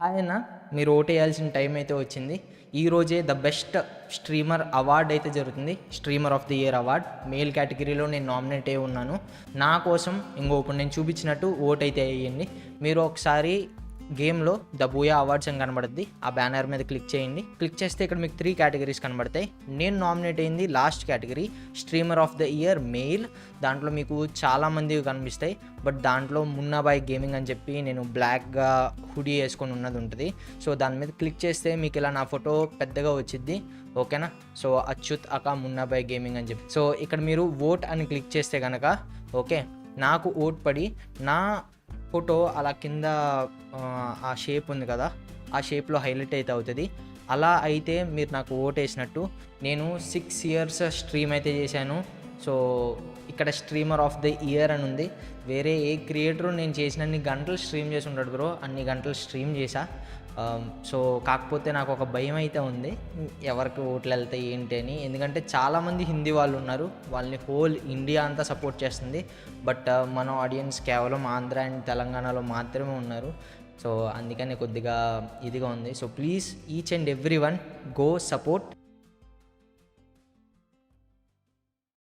Hi అన్న, మీరు ఓటేయాల్సిన time అయితే వచ్చింది. ఈరోజే ద బెస్ట్ స్ట్రీమర్ అవార్డ్ అయితే జరుగుతుంది. Streamer of the year award male కేటగిరీలో నేను నామినేట్ అయి ఉన్నాను. నా కోసం ఇప్పుడు నేను చూపించినట్టు ఓట్ అయితే వేయండి. మీరు ఒకసారి గేమ్లో ద బూయా అవార్డ్స్ అని కనబడుద్ది. ఆ బ్యానర్ మీద క్లిక్ చేయండి. క్లిక్ చేస్తే ఇక్కడ మీకు 3 కేటగిరీస్ కనబడతాయి. నేను నామినేట్ అయింది last category, streamer of the year mail. దాంట్లో మీకు చాలామంది కనిపిస్తాయి, బట్ దాంట్లో మున్నాబాయ్ గేమింగ్ అని చెప్పి నేను బ్లాక్గా హుడీ వేసుకొని ఉన్నది ఉంటుంది. సో దాని మీద క్లిక్ చేస్తే మీకు ఇలా నా ఫోటో పెద్దగా వచ్చిద్ది. ఓకేనా? సో అచ్యుత్ అకా మున్నాబాయ్ గేమింగ్ అని చెప్పి. సో ఇక్కడ మీరు ఓట్ అని క్లిక్ చేస్తే కనుక ఓకే, నాకు ఓట్ పడి నా ఫోటో అలా కింద ఆ షేప్ ఉంది కదా, ఆ షేప్లో హైలైట్ అయితే అవుతుంది. అలా అయితే మీరు నాకు ఓట్ వేసినట్టు. నేను 6 years స్ట్రీమ్ అయితే చేశాను. సో ఇక్కడ స్ట్రీమర్ ఆఫ్ ది ఇయర్ అని ఉంది. వేరే ఏ క్రియేటరు నేను చేసినన్ని గంటలు స్ట్రీమ్ చేసి ఉంటాడు బ్రో, అన్ని గంటలు స్ట్రీమ్ చేశా. సో కాకపోతే నాకు ఒక భయం అయితే ఉంది, ఎవరికి ఓట్లు వెళ్తాయి ఏంటి అని. ఎందుకంటే చాలామంది హిందీ వాళ్ళు ఉన్నారు, వాళ్ళని హోల్ ఇండియా అంతా సపోర్ట్ చేస్తుంది. బట్ మన ఆడియన్స్ కేవలం ఆంధ్ర అండ్ తెలంగాణలో మాత్రమే ఉన్నారు. సో అందుకని కొద్దిగా ఇదిగా ఉంది. So please each and every one go support